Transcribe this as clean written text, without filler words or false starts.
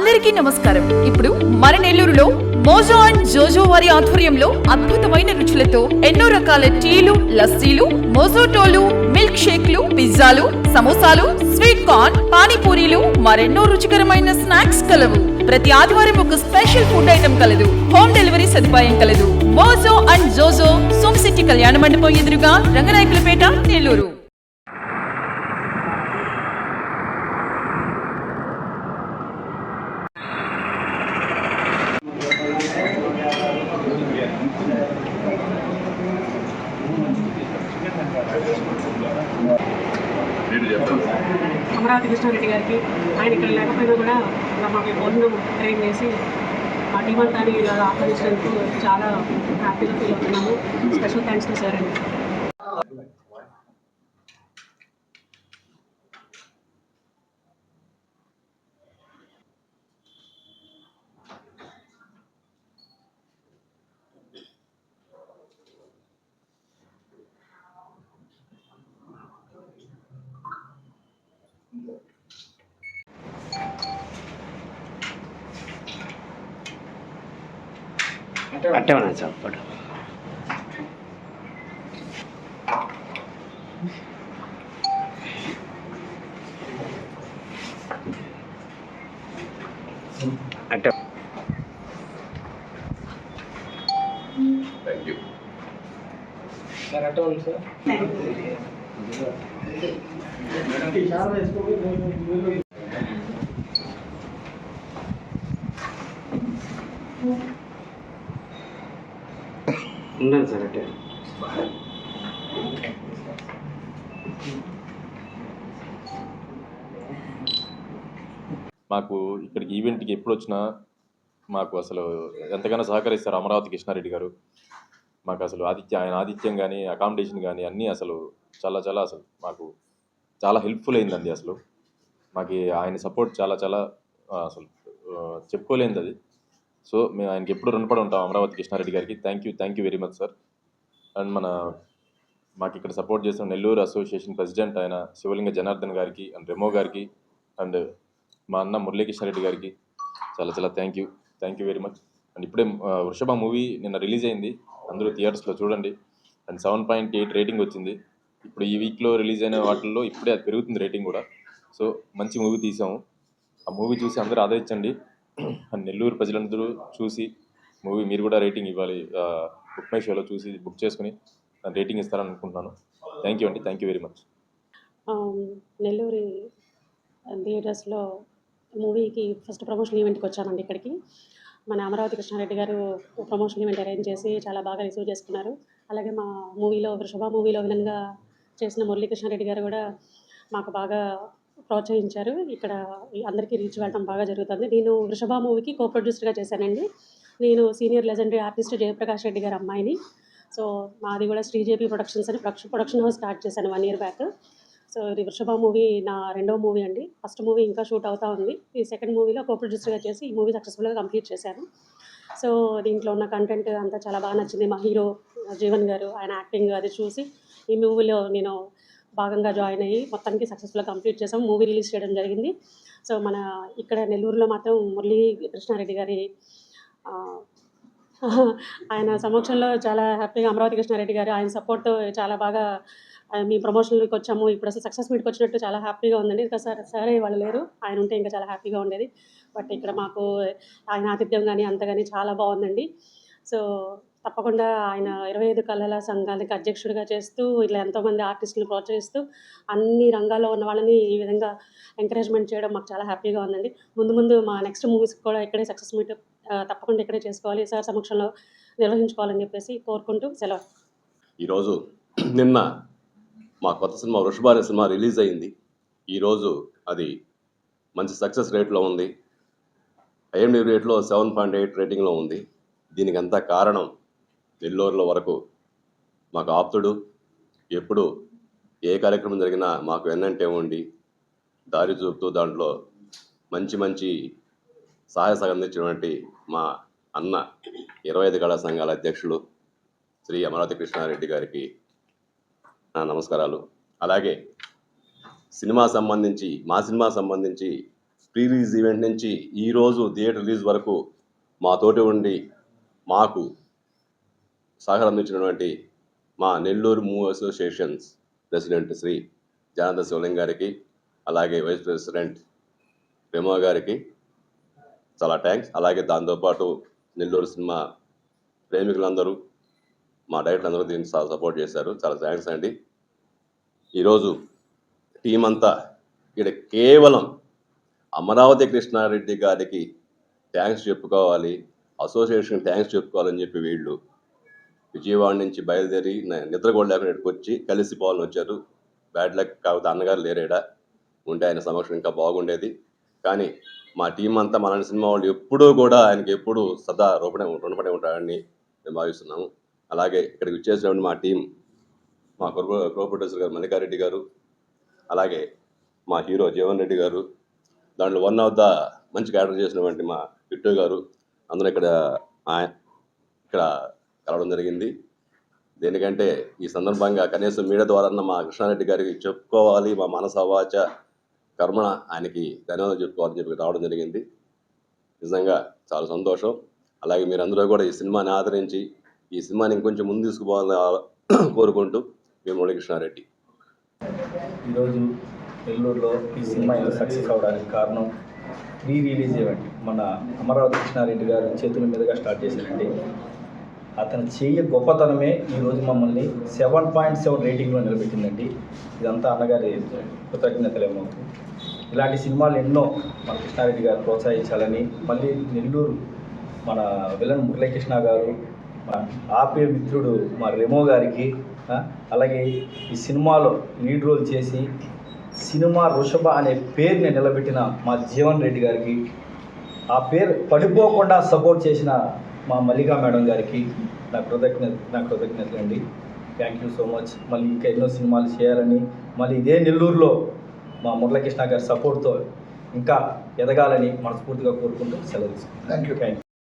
అందరికీ నమస్కారం. ఇప్పుడు మన నెల్లూరులో మోజో అండ్ జోజో వారి ఆధ్వర్యంలో అద్భుతమైన రుచులతో ఎన్నో రకాల టీలు, లస్సీలు, మోజోటోలు, మిల్క్ షేక్లు, పిజ్జాలు, సమోసాలు, స్వీట్ కార్న్, పానీపూరీలు, మరెన్నో రుచికరమైన స్నాక్స్ కలవు. ప్రతి ఆదివారం ఒక స్పెషల్ ఫుడ్ ఐటమ్ కలదు. హోమ్ డెలివరీ సదుపాయం కలదు. మోజో అండ్ జోజో, సోమ్ సిటీ కళ్యాణ మండపం ఎదురుగా, రంగనాయకులపేట, నెల్లూరు. అమరావతి కృష్ణారెడ్డి గారికి ఆయన ఇక్కడ లేకపోయినా కూడా మాకు భోజనం అరేంజ్ చేసి మా టీం అంతా ఆహ్వానించినందుకు చాలా హ్యాపీగా ఫీల్ అవుతున్నాము. స్పెషల్ థ్యాంక్స్ టు సార్ అండి. అట్టే ఉన్నాయి సార్ ఫోటో. అట్టే థ్యాంక్ యూ సార్. అట్టే ఉంది సార్. ఉన్నాను సార్. అట్టే మాకు ఇక్కడికి ఈవెంట్కి ఎప్పుడు వచ్చినా మాకు అసలు ఎంతగానో సహకరిస్తారు అమరావతి కృష్ణారెడ్డి గారు. మాకు అసలు ఆయన ఆతిథ్యం కానీ అకామిడేషన్ కానీ అన్నీ అసలు చాలా అసలు మాకు చాలా హెల్ప్ఫుల్ అయిందండి. అసలు మాకు ఆయన సపోర్ట్ చాలా అసలు చెప్పుకోలేనిది అది. సో మేము ఆయనకి ఎప్పుడు రుణపడి ఉంటాం అమరావతి కృష్ణారెడ్డి గారికి. Thank you very much sir. And మాకు ఇక్కడ సపోర్ట్ చేసిన నెల్లూరు అసోసియేషన్ ప్రెసిడెంట్ ఆయన శివలింగ జనార్దన్ గారికి అండ్ రెమో గారికి అండ్ మా అన్న మురళీకృష్ణారెడ్డి గారికి చాలా thank you very much. And ఇప్పుడే వృషభ మూవీ నిన్న రిలీజ్ అయింది, అందరూ థియేటర్స్లో చూడండి. అండ్ 7.8 రేటింగ్ వచ్చింది. ఇప్పుడు ఈ వీక్లో రిలీజ్ అయిన వాటిల్లో ఇప్పుడే అది పెరుగుతుంది రేటింగ్ కూడా. సో మంచి మూవీ తీసాము. ఆ మూవీ చూసి అందరూ ఆదరించండి. అండ్ నెల్లూరు ప్రజలందరూ చూసి మూవీ మీరు కూడా రేటింగ్ ఇవ్వాలి. బుక్ మై షోలో చూసి బుక్ చేసుకుని రేటింగ్ ఇస్తారని అనుకుంటున్నాను. Thank you very much. Nellore థియేటర్స్లో మూవీకి ఫస్ట్ ప్రమోషన్ ఈవెంట్కి వచ్చామండి. ఇక్కడికి మన అమరావతి కృష్ణారెడ్డి గారు ప్రమోషన్ ఈవెంట్ అరేంజ్ చేసి చాలా బాగా రిసీవ్ చేసుకున్నారు. అలాగే మా మూవీలో వృషభ మూవీలో విలన్గా చేసిన మురళీకృష్ణారెడ్డి గారు కూడా మాకు బాగా ప్రోత్సహించారు. ఇక్కడ అందరికీ రీచ్ వెళ్ళడం బాగా జరుగుతుంది. నేను వృషభ మూవీకి కో ప్రొడ్యూసర్గా చేశానండి. నేను senior legendary artist Jayaprakash Reddy గారి అమ్మాయిని. సో మాది కూడా శ్రీజేపీ ప్రొడక్షన్స్ అని ప్రొడక్షన్ హౌస్ స్టార్ట్ చేశాను 1 year బ్యాక్. సో ఇది వృషభ మూవీ నా 2వ మూవీ అండి. ఫస్ట్ మూవీ ఇంకా షూట్ అవుతూ ఉంది. ఈ సెకండ్ మూవీలో కో ప్రొడ్యూసర్గా చేసి ఈ మూవీ సక్సెస్ఫుల్గా కంప్లీట్ చేశాను. సో దీంట్లో ఉన్న కంటెంట్ అంతా చాలా బాగా నచ్చింది. మా హీరో జీవన్ గారు ఆయన యాక్టింగ్ అది చూసి ఈ మూవీలో నేను భాగంగా జాయిన్ అయ్యి మొత్తానికి సక్సెస్ఫుల్గా కంప్లీట్ చేసాం. మూవీ రిలీజ్ చేయడం జరిగింది. సో మన ఇక్కడ నెల్లూరులో మాత్రం మురళీ కృష్ణారెడ్డి గారి ఆయన సమక్షంలో చాలా హ్యాపీగా అమరావతి కృష్ణారెడ్డి గారు ఆయన సపోర్ట్తో చాలా బాగా మీ ప్రమోషన్కి వచ్చాము. ఇప్పుడు అసలు సక్సెస్ మీట్కి వచ్చినట్టు చాలా హ్యాపీగా ఉందండి. ఇంకా సరే వాళ్ళు లేరు, ఆయన ఉంటే ఇంకా చాలా హ్యాపీగా ఉండేది. బట్ ఇక్కడ మాకు ఆయన ఆతిథ్యం కానీ అంత కానీ చాలా బాగుందండి. సో తప్పకుండా ఆయన 25 కళల సంఘానికి అధ్యక్షుడిగా చేస్తూ ఇట్లా ఎంతోమంది ఆర్టిస్టులు ప్రోత్సహిస్తూ అన్ని రంగాల్లో ఉన్న వాళ్ళని ఈ విధంగా ఎంకరేజ్మెంట్ చేయడం మాకు చాలా హ్యాపీగా ఉందండి. ముందు మా నెక్స్ట్ మూవీస్ కూడా ఇక్కడే సక్సెస్ మీట్ తప్పకుండా ఇక్కడే చేసుకోవాలి, సార్ సమక్షంలో నిర్వహించుకోవాలని చెప్పేసి కోరుకుంటూ సెలవు. ఈరోజు నిన్న మా కొత్త సినిమా వృషభ అనే సినిమా రిలీజ్ అయింది. ఈరోజు అది మంచి సక్సెస్ రేట్లో ఉంది. IMDb రేట్లో 7.8 రేటింగ్లో ఉంది. దీనికి అంతా కారణం నెల్లూరులో వరకు మాకు ఆప్తుడు, ఎప్పుడు ఏ కార్యక్రమం జరిగినా మాకు వెన్నంటే ఉండి దారి చూపుతూ దాంట్లో మంచి సహాయ సహకారం అందించినటువంటి మా అన్న 25 కళా సంఘాల అధ్యక్షులు శ్రీ అమరావతి కృష్ణారెడ్డి గారికి నా నమస్కారాలు. అలాగే మా సినిమా సంబంధించి ప్రీ రిలీజ్ ఈవెంట్ నుంచి ఈరోజు థియేటర్ రిలీజ్ వరకు మాతోటి ఉండి మాకు సహకారం అందించినటువంటి మా Nellore movie associations president Shri Janardhan Shivling గారికి, అలాగే వైస్ ప్రెసిడెంట్ రెమో గారికి చాలా థ్యాంక్స్. అలాగే దాంతోపాటు నెల్లూరు సినిమా ప్రేమికులందరూ, మా డైరెక్టర్ అందరూ దీన్ని చాలా సపోర్ట్ చేశారు. చాలా థ్యాంక్స్ అండి. ఈరోజు టీం అంతా ఇక్కడ కేవలం అమరావతి కృష్ణారెడ్డి గారికి థ్యాంక్స్ చెప్పుకోవాలి, అసోసియేషన్ థ్యాంక్స్ చెప్పుకోవాలని చెప్పి వీళ్ళు విజయవాడ నుంచి బయలుదేరి నిద్ర కూడా లేకుండా ఇక్కడికి వచ్చి కలిసిపోవాలని వచ్చారు. బ్యాడ్ లక్ కాకపోతే అన్నగారు లేరేడా, ఉంటే ఆయన సమక్షం ఇంకా బాగుండేది. కానీ మా టీం అంతా మన సినిమా వాళ్ళు ఎప్పుడూ కూడా ఆయనకి ఎప్పుడూ సదా రుణపడి ఉంటారని మేము భావిస్తున్నాము. అలాగే ఇక్కడికి వచ్చేసినటువంటి మా టీం, మా కో ప్రొడ్యూసర్ గారు మల్లికారెడ్డి గారు, అలాగే మా హీరో జీవన్ రెడ్డి గారు, దాంట్లో వన్ ఆఫ్ ద మంచి క్యారెక్టర్ చేసినటువంటి మా పిట్టు గారు, అందరూ ఇక్కడ కలవడం జరిగింది. దేనికంటే ఈ సందర్భంగా కనీసం మీడియా ద్వారా మా కృష్ణారెడ్డి గారికి చెప్పుకోవాలి, మా మనస వాచ కర్మణ ఆయనకి ధన్యవాదాలు చెప్పుకోవాలని చెప్పి రావడం జరిగింది. నిజంగా చాలా సంతోషం. అలాగే మీరందరూ కూడా ఈ సినిమాని ఆదరించి ఈ సినిమాని ఇంకొంచెం ముందు తీసుకుపోవాలని కోరుకుంటూ మేము మురళీకృష్ణారెడ్డి. ఈరోజు నెల్లూరులో ఈ సినిమా ఇలా సక్సెస్ అవడానికి కారణం ప్రీ రిలీజ్ ఈవెంట్ మన అమరావతి కృష్ణారెడ్డి గారు చేతుల మీదుగా స్టార్ట్ చేశారండి. అతను గొప్పతనమే ఈరోజు మమ్మల్ని 7.7 రేటింగ్లో నిలబెట్టిందండి. ఇదంతా అన్నగారి కృతజ్ఞతలేమో. ఇలాంటి సినిమాలు ఎన్నో మన కృష్ణారెడ్డి గారు ప్రోత్సహించాలని, మళ్ళీ నెల్లూరు మన విలన్ మురళీకృష్ణ గారు, మా ఆప్య మిత్రుడు మా రెమో గారికి, అలాగే ఈ సినిమాలో లీడ్ రోల్ చేసి సినిమా వృషభ అనే పేరుని నిలబెట్టిన మా జీవన్ రెడ్డి గారికి, ఆ పేరు పడిపోకుండా సపోర్ట్ చేసిన మా మల్లికా మేడం గారికి నా కృతజ్ఞతలు అండి. Thank you so much. మళ్ళీ ఇంకా ఎన్నో సినిమాలు చేయాలని, మళ్ళీ ఇదే నెల్లూరులో మా మురళీకృష్ణ గారి సపోర్ట్తో ఇంకా ఎదగాలని మనస్ఫూర్తిగా కోరుకుంటూ సెలవు తీసుకుంటాం. Thank you.